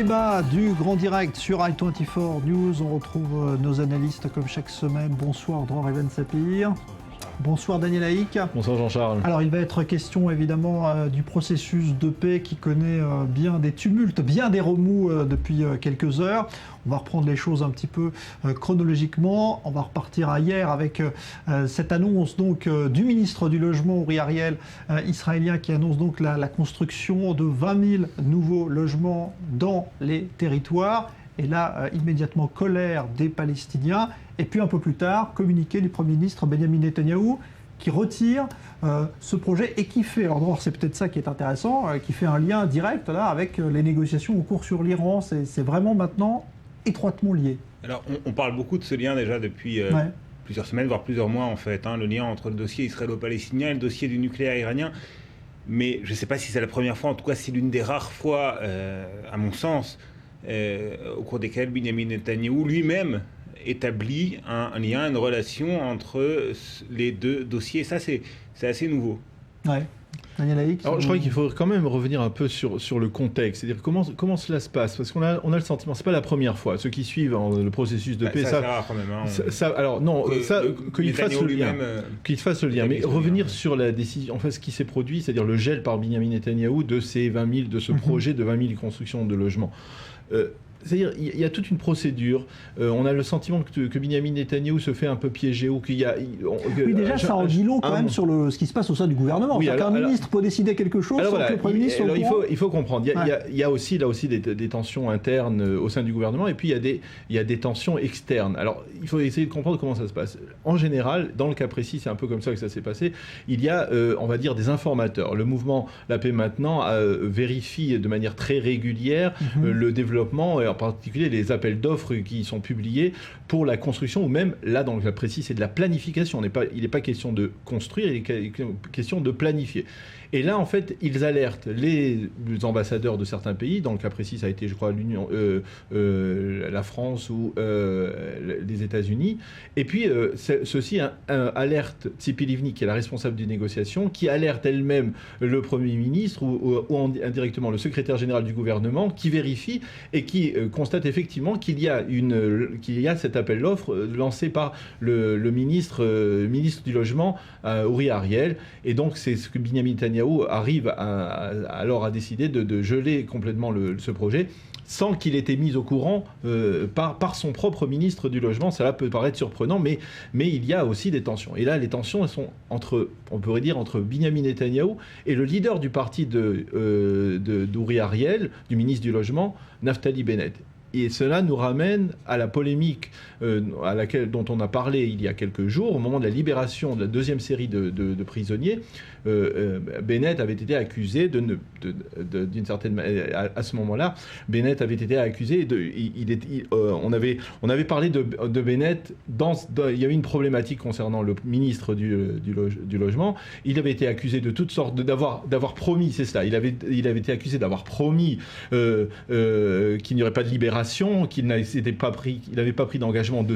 débat du Grand Direct sur i24 News. On retrouve nos analystes comme chaque semaine. Bonsoir Dror Even Sapir. Bonsoir Daniel Haïk. Bonsoir Jean-Charles. Alors il va être question évidemment du processus de paix qui connaît bien des tumultes, bien des remous depuis quelques heures. On va reprendre les choses un petit peu chronologiquement. On va repartir à hier avec cette annonce donc du ministre du Logement, Uri Ariel, israélien, qui annonce donc la construction de 20 000 nouveaux logements dans les territoires. Et là, immédiatement, colère des Palestiniens. Et puis un peu plus tard, communiqué du Premier ministre Benjamin Netanyahou qui retire ce projet et qui fait, alors c'est peut-être ça qui est intéressant, qui fait un lien direct là, avec les négociations en cours sur l'Iran. C'est vraiment maintenant étroitement lié. Alors on parle beaucoup de ce lien déjà depuis plusieurs semaines, voire plusieurs mois en fait, le lien entre le dossier israélo-palestinien et le dossier du nucléaire iranien. Mais je ne sais pas si c'est la première fois, en tout cas c'est l'une des rares fois, à mon sens, au cours desquelles Benjamin Netanyahou lui-même établit un lien, une relation entre les deux dossiers. Ça, c'est assez nouveau. Ouais. Daniel Haïk. Alors, je crois qu'il faut quand même revenir un peu sur le contexte, c'est-à-dire comment cela se passe, parce qu'on a le sentiment, c'est pas la première fois, ceux qui suivent le processus de paix, ça rare quand même. Alors non, qu'il fasse le lien, mais revenir hein. Sur la décision, en fait, ce qui s'est produit, c'est-à-dire le gel par Benjamin Netanyahou de ces 20 000, de ce projet de 20 000 constructions de logements. C'est-à-dire, il y a toute une procédure. On a le sentiment que Benjamin Netanyahou se fait un peu piéger ou qu'il y a. Oui, déjà, ça en dit long quand même sur ce qui se passe au sein du gouvernement. Oui, qu'un ministre peut décider quelque chose sans que le Premier ministre soit au courant. Il faut comprendre. Il y a aussi là aussi des tensions internes au sein du gouvernement, et puis il y a des tensions externes. Alors, il faut essayer de comprendre comment ça se passe. En général, dans le cas précis, c'est un peu comme ça que ça s'est passé. Il y a, on va dire, des informateurs. Le mouvement La Paix Maintenant vérifie de manière très régulière le développement, et en particulier les appels d'offres qui sont publiés pour la construction, ou même, là, dans le cas précis, c'est de la planification. Il n'est pas question de construire, il est question de planifier. Et là, en fait, ils alertent les ambassadeurs de certains pays. Dans le cas précis, ça a été, je crois, la France ou les États-Unis. Et puis, ceci alerte Tzipi Livni, qui est la responsable des négociations, qui alerte elle-même le Premier ministre ou indirectement le secrétaire général du gouvernement, qui vérifie et qui constate effectivement qu'il y a cet appel d'offres lancé par le ministre du Logement, Uri Ariel. Et donc, c'est ce que Benjamin Netanyahou arrive alors à décider de geler complètement ce projet sans qu'il ait été mis au courant par son propre ministre du Logement. Ça peut paraître surprenant, mais il y a aussi des tensions. Et là, les tensions, elles sont on pourrait dire, entre Benjamin Netanyahou et le leader du parti d'Uri Ariel, du ministre du Logement, Naftali Bennett. Et cela nous ramène à la polémique dont on a parlé il y a quelques jours, au moment de la libération de la deuxième série de prisonniers. Bennett avait été accusé d'une certaine manière, à ce moment-là, Bennett avait été accusé on avait parlé de Bennett il y avait une problématique concernant le ministre du Logement. Il avait été accusé de toutes sortes d'avoir promis, c'est cela, il avait été accusé d'avoir promis qu'il n'y aurait pas de libération, qu'il n'avait pas pris d'engagement de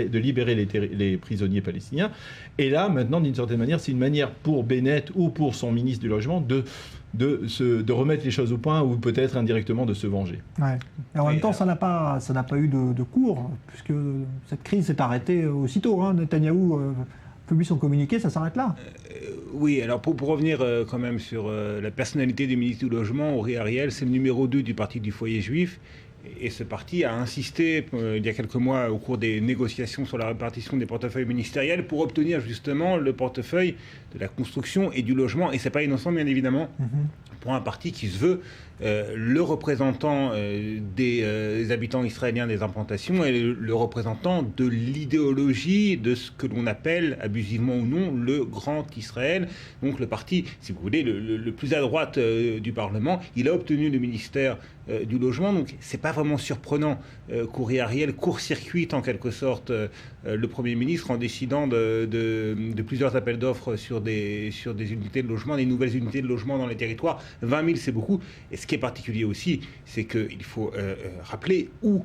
libérer les prisonniers palestiniens. Et là, maintenant, d'une certaine manière, c'est une manière pour Bennett ou pour son ministre du Logement de remettre les choses au point, ou peut-être indirectement de se venger. Ouais. Et en même temps, ça n'a pas eu de cours, puisque cette crise s'est arrêtée aussitôt. Netanyahou publie son communiqué, ça s'arrête là. Oui, alors pour revenir quand même sur la personnalité du ministre du Logement, Uri Ariel, c'est le numéro 2 du parti du foyer juif. Et ce parti a insisté il y a quelques mois au cours des négociations sur la répartition des portefeuilles ministériels pour obtenir justement le portefeuille de la construction et du logement. Et c'est pas innocent, bien évidemment, pour un parti qui se veut le représentant des habitants israéliens des implantations et le représentant de l'idéologie de ce que l'on appelle, abusivement ou non, le Grand Israël. Donc le parti, si vous voulez, le plus à droite du Parlement, il a obtenu le ministère du Logement. Donc c'est pas vraiment surprenant qu'Uri Ariel court-circuite en quelque sorte le Premier ministre en décidant de plusieurs appels d'offres sur des unités de logement, des nouvelles unités de logement dans les territoires. 20 000, c'est beaucoup. Et ce qui est particulier aussi, c'est qu'il faut rappeler où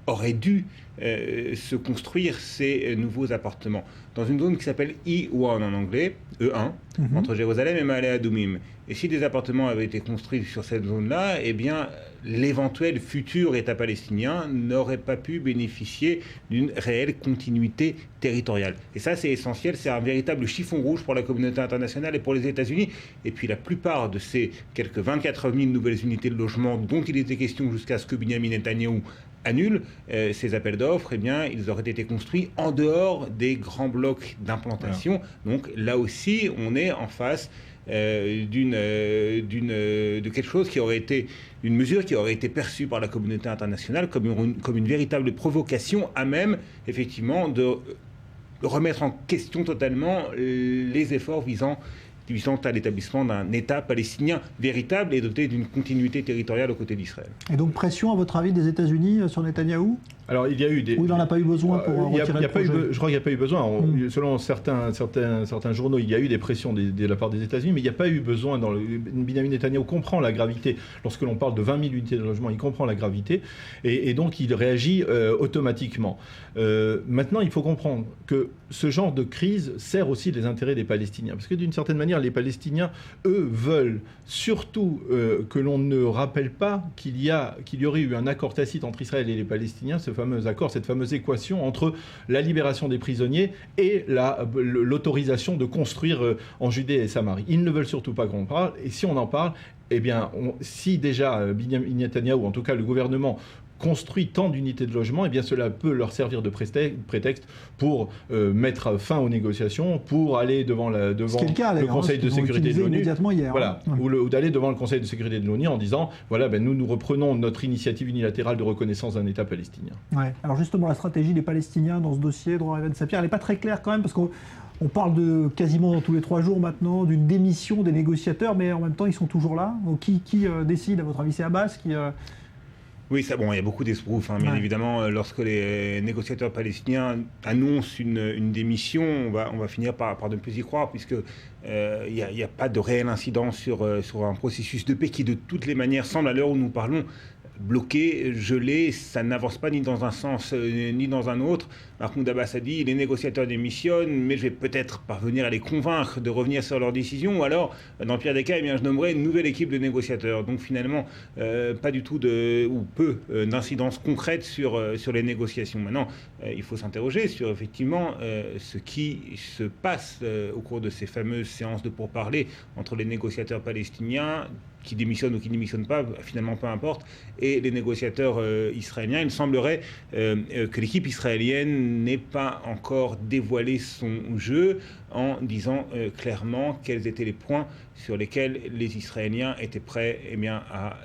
auraient dû se construire ces nouveaux appartements dans une zone qui s'appelle E1 en anglais, E1, entre Jérusalem et Ma'ale Adumim. Et si des appartements avaient été construits sur cette zone-là, eh bien, l'éventuel futur État palestinien n'aurait pas pu bénéficier d'une réelle continuité territoriale. Et ça, c'est essentiel, c'est un véritable chiffon rouge pour la communauté internationale et pour les États-Unis. Et puis la plupart de ces quelques 24 000 nouvelles unités de logement dont il était question jusqu'à ce que Benyamin Netanyahou annule ces appels d'offres, eh bien, ils auraient été construits en dehors des grands blocs d'implantation. Voilà. Donc là aussi, on est en face de quelque chose qui aurait été une mesure qui aurait été perçue par la communauté internationale comme une véritable provocation à même, effectivement, de remettre en question totalement les efforts visant à l'établissement d'un État palestinien véritable et doté d'une continuité territoriale aux côtés d'Israël. Et donc pression, à votre avis, des États-Unis sur Netanyahou ? Alors, il y a eu des... Ou il n'en a pas eu besoin pour retirer le projet ? Je crois qu'il n'y a pas eu besoin. Selon certains journaux, il y a eu des pressions de la part des États-Unis, mais il n'y a pas eu besoin. Benyamin Netanyahou comprend la gravité. Lorsque l'on parle de 20 000 unités de logement, il comprend la gravité. Et donc, il réagit automatiquement. Maintenant, il faut comprendre que ce genre de crise sert aussi les intérêts des Palestiniens. Parce que d'une certaine manière, les Palestiniens, eux, veulent surtout que l'on ne rappelle pas qu'il y aurait eu un accord tacite entre Israël et les Palestiniens, ce fameux accord, cette fameuse équation entre la libération des prisonniers et l'autorisation de construire en Judée et Samarie. Ils ne veulent surtout pas qu'on parle. Et si on en parle, eh bien, si déjà Benyamin Netanyahou, en tout cas le gouvernement, construit tant d'unités de logement, eh bien cela peut leur servir de prétexte pour mettre fin aux négociations, pour aller devant le Conseil de sécurité de l'ONU. Voilà, ou d'aller devant le Conseil de sécurité de l'ONU en disant voilà, nous reprenons notre initiative unilatérale de reconnaissance d'un État palestinien. Ouais. Alors justement, la stratégie des Palestiniens dans ce dossier, Dror Even Sapir, elle n'est pas très claire quand même, parce qu'on parle de quasiment tous les 3 jours maintenant d'une démission des négociateurs, mais en même temps ils sont toujours là. Donc qui décide, à votre avis? C'est Abbas qui... Oui, il y a beaucoup d'esbroufs, bien évidemment. Lorsque les négociateurs palestiniens annoncent une démission, on va finir par ne plus y croire, puisque il n'y a pas de réelle incidence sur un processus de paix qui, de toutes les manières, semble, à l'heure où nous parlons, bloqué, gelé, ça n'avance pas ni dans un sens ni dans un autre. Mahmoud Abbas a dit, les négociateurs démissionnent, mais je vais peut-être parvenir à les convaincre de revenir sur leur décision, ou alors, dans le pire des cas, eh bien, je nommerai une nouvelle équipe de négociateurs. Donc finalement, pas du tout ou peu d'incidence concrète sur les négociations. Maintenant, il faut s'interroger sur effectivement ce qui se passe au cours de ces fameuses séances de pourparlers entre les négociateurs palestiniens, qui démissionnent ou qui ne démissionnent pas, finalement peu importe, et les négociateurs israéliens. Il semblerait que l'équipe israélienne n'ait pas encore dévoilé son jeu en disant clairement quels étaient les points sur lesquels les Israéliens étaient prêts à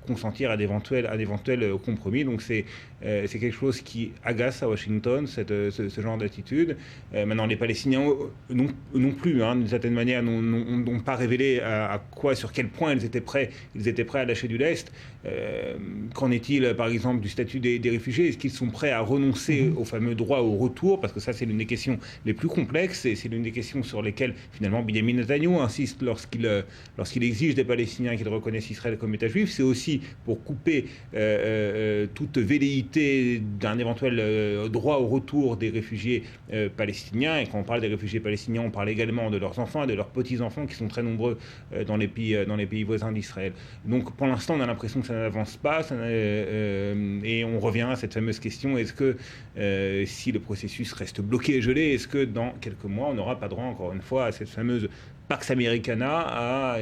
consentir à d'éventuels compromis. Donc c'est quelque chose qui agace à Washington, ce genre d'attitude. Maintenant, les Palestiniens non plus, d'une certaine manière, n'ont pas révélé sur quel point ils étaient prêts à lâcher du lest. Qu'en est-il, par exemple, du statut des réfugiés? Est-ce qu'ils sont prêts à renoncer au fameux droit au retour? Parce que ça, c'est l'une des questions les plus complexes, et c'est l'une des questions sur lesquelles, finalement, Benyamin Netanyahou insiste lorsqu'il exige des Palestiniens qu'ils reconnaissent Israël comme État juif. C'est aussi pour couper toute velléité d'un éventuel droit au retour des réfugiés palestiniens. Et quand on parle des réfugiés palestiniens, on parle également de leurs enfants et de leurs petits-enfants qui sont très nombreux dans les pays voisins d'Israël. Donc pour l'instant, on a l'impression que ça n'avance pas et on revient à cette fameuse question, est-ce que si le processus reste bloqué et gelé, est-ce que dans quelques mois, on n'aura pas droit, encore une fois, à cette fameuse Pax Americana, à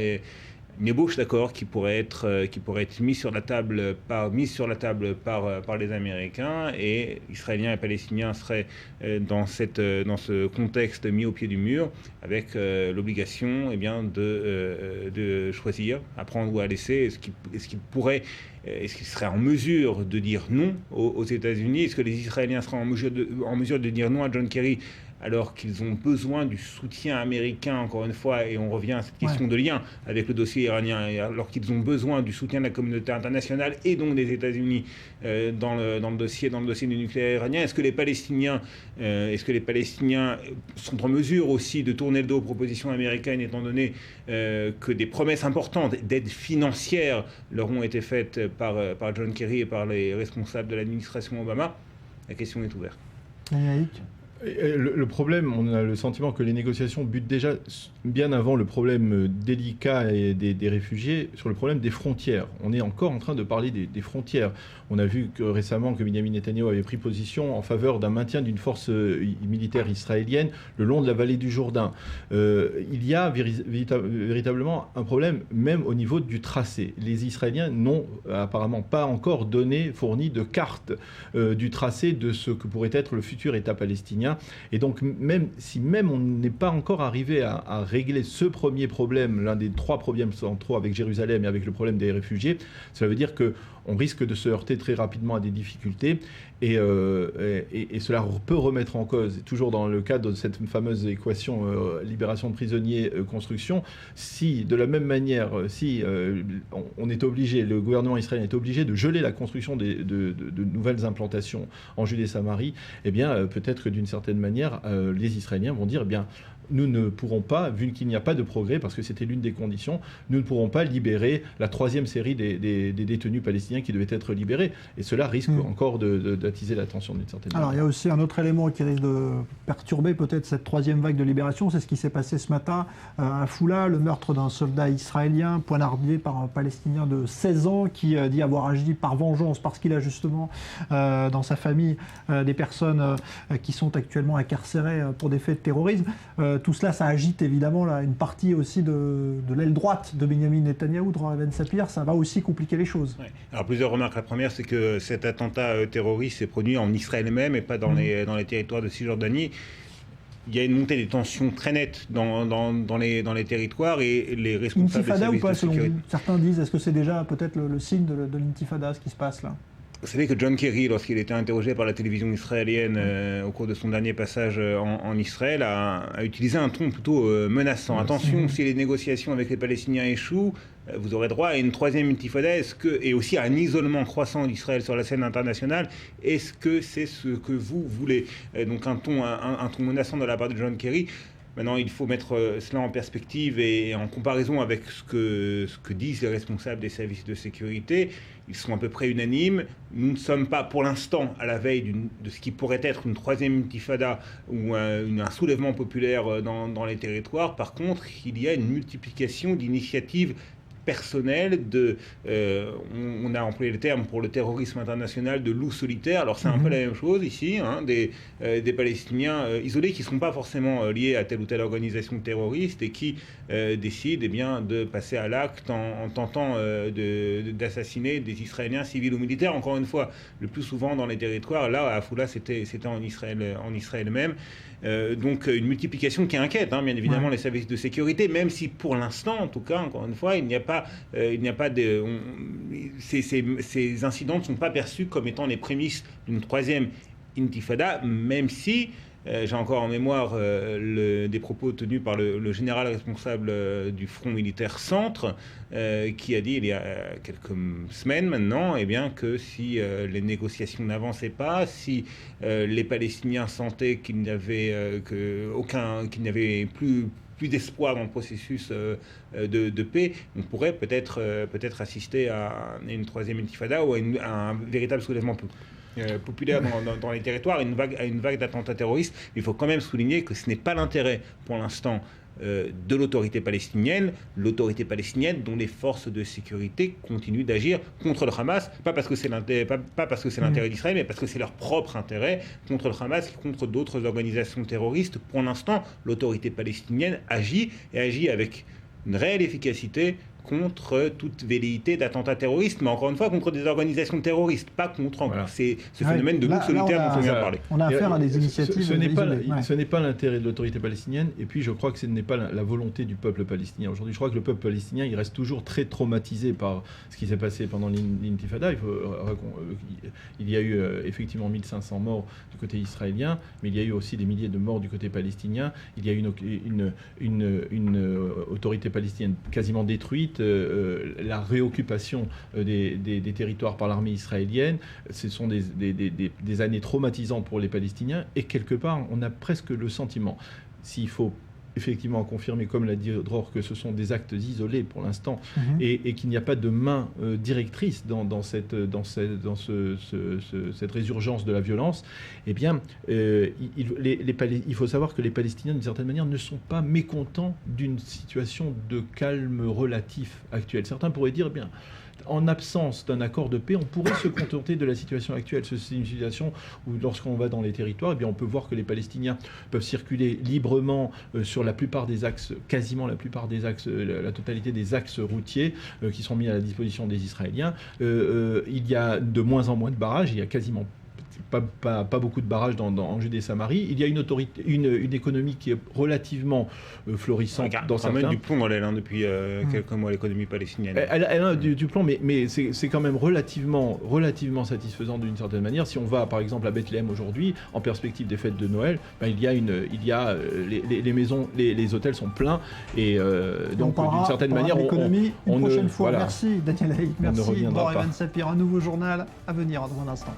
une ébauche d'accord qui pourrait être mise sur la table par les Américains, et Israéliens et Palestiniens seraient dans ce contexte mis au pied du mur, avec l'obligation de choisir, à prendre ou à laisser. Est-ce qu'ils seraient en mesure de dire non aux États-Unis? Est-ce que les Israéliens seraient en mesure de dire non à John Kerry, alors qu'ils ont besoin du soutien américain, encore une fois, et on revient à cette question de lien avec le dossier iranien, et alors qu'ils ont besoin du soutien de la communauté internationale et donc des États-Unis dans le dossier du nucléaire iranien? Est-ce que les Palestiniens sont en mesure aussi de tourner le dos aux propositions américaines, étant donné que des promesses importantes d'aide financière leur ont été faites par John Kerry et par les responsables de l'administration Obama, la question est ouverte. Le problème, on a le sentiment que les négociations butent déjà bien avant le problème délicat des réfugiés sur le problème des frontières. On est encore en train de parler des frontières. On a vu que récemment que Benjamin Netanyahu avait pris position en faveur d'un maintien d'une force militaire israélienne le long de la vallée du Jourdain. Il y a véritablement un problème même au niveau du tracé. Les Israéliens n'ont apparemment pas encore fourni de carte du tracé de ce que pourrait être le futur État palestinien. Et donc, même si on n'est pas encore arrivé à régler ce premier problème, l'un des 3 problèmes centraux avec Jérusalem et avec le problème des réfugiés, ça veut dire qu'on risque de se heurter très rapidement à des difficultés et cela peut remettre en cause, toujours dans le cadre de cette fameuse équation libération de prisonniers, construction, si de la même manière, on est obligé, le gouvernement israélien est obligé de geler la construction de nouvelles implantations en Judée-Samarie, eh bien peut-être que d'une certaine manière, les Israéliens vont dire, eh bien, nous ne pourrons pas, vu qu'il n'y a pas de progrès, parce que c'était l'une des conditions, nous ne pourrons pas libérer la 3e série des détenus palestiniens qui devaient être libérés. Et cela risque encore d'attiser la tension d'une certaine manière. Alors il y a aussi un autre élément qui risque de perturber peut-être cette 3e vague de libération, c'est ce qui s'est passé ce matin à Afoulah, le meurtre d'un soldat israélien poignardé par un Palestinien de 16 ans qui dit avoir agi par vengeance parce qu'il a justement dans sa famille des personnes qui sont actuellement incarcérées pour des faits de terrorisme. Tout cela, ça agite évidemment là, une partie aussi de l'aile droite de Benjamin Netanyahou, de Ben Sapir. Ça va aussi compliquer les choses. Ouais. Alors plusieurs remarques. La première, c'est que cet attentat terroriste s'est produit en Israël même et pas dans les territoires de Cisjordanie. Il y a une montée des tensions très nettes dans les territoires et les responsables des services de sécurité. Certains disent, est-ce que c'est déjà peut-être le signe de l'intifada, ce qui se passe là? Vous savez que John Kerry, lorsqu'il était interrogé par la télévision israélienne au cours de son dernier passage en Israël, a utilisé un ton plutôt menaçant. Attention, si les négociations avec les Palestiniens échouent, vous aurez droit à une 3e intifada et aussi à un isolement croissant d'Israël sur la scène internationale. Est-ce que c'est ce que vous voulez? Donc un ton menaçant de la part de John Kerry. Maintenant, il faut mettre cela en perspective et en comparaison avec ce que disent les responsables des services de sécurité. Ils sont à peu près unanimes. Nous ne sommes pas, pour l'instant, à la veille de ce qui pourrait être une 3e intifada ou un soulèvement populaire dans les territoires. Par contre, il y a une multiplication d'initiatives personnel, on a employé le terme pour le terrorisme international de loup solitaire. Alors c'est un peu la même chose ici, des Palestiniens isolés qui ne sont pas forcément liés à telle ou telle organisation terroriste et qui décident de passer à l'acte en tentant d'assassiner des Israéliens civils ou militaires. Encore une fois, le plus souvent dans les territoires, là à Afoulah c'était en Israël même. Donc une multiplication qui inquiète, bien évidemment, les services de sécurité, même si pour l'instant, en tout cas, encore une fois, ces incidents ne sont pas perçus comme étant les prémices d'une 3e intifada, même si j'ai encore en mémoire des propos tenus par le général responsable du Front militaire centre, qui a dit il y a quelques semaines maintenant que si les négociations n'avançaient pas, si les Palestiniens sentaient qu'il n'y avait plus d'espoir dans le processus de paix, on pourrait peut-être assister à une 3e intifada ou à un véritable soulèvement populaire dans les territoires, à une vague d'attentats terroristes. Il faut quand même souligner que ce n'est pas l'intérêt pour l'instant de l'autorité palestinienne dont les forces de sécurité continuent d'agir contre le Hamas, pas parce que c'est l'intérêt d'Israël, mais parce que c'est leur propre intérêt contre le Hamas et contre d'autres organisations terroristes. Pour l'instant, l'autorité palestinienne agit avec une réelle efficacité contre toute velléité d'attentats terroristes, mais encore une fois contre des organisations terroristes, pas contre ce phénomène de loup solitaire dont on vient de parler. On a affaire à des initiatives. Ce n'est pas l'intérêt de l'autorité palestinienne, et puis je crois que ce n'est pas la volonté du peuple palestinien. Aujourd'hui, je crois que le peuple palestinien, il reste toujours très traumatisé par ce qui s'est passé pendant l'intifada. Il y a eu effectivement 1500 morts du côté israélien, mais il y a eu aussi des milliers de morts du côté palestinien. Il y a eu une autorité palestinienne quasiment détruite. La réoccupation des territoires par l'armée israélienne, ce sont des années traumatisantes pour les Palestiniens, et quelque part on a presque le sentiment, s'il faut effectivement confirmer, comme l'a dit Dror, que ce sont des actes isolés pour l'instant et qu'il n'y a pas de main directrice dans cette résurgence de la violence, eh bien, il faut savoir que les Palestiniens, d'une certaine manière, ne sont pas mécontents d'une situation de calme relatif actuel. Certains pourraient dire, eh bien, en absence d'un accord de paix, on pourrait se contenter de la situation actuelle. C'est une situation où, lorsqu'on va dans les territoires, eh bien, on peut voir que les Palestiniens peuvent circuler librement sur la plupart des axes, quasiment la plupart des axes, la totalité des axes routiers qui sont mis à la disposition des Israéliens. Il y a de moins en moins de barrages, il y a quasiment pas beaucoup de barrages en Judée-Samarie. Il y a une économie qui est relativement florissante dans certains. Ça mène du plomb dans l'aile depuis quelques mois, l'économie palestinienne. Elle a du plomb, mais c'est quand même relativement satisfaisant d'une certaine manière. Si on va par exemple à Bethléem aujourd'hui, en perspective des fêtes de Noël, ben, les maisons, les hôtels sont pleins et donc d'une certaine manière, une prochaine fois. Voilà. Merci Daniel Haït, merci Dror Even Sapir. Un nouveau journal à venir dans un instant.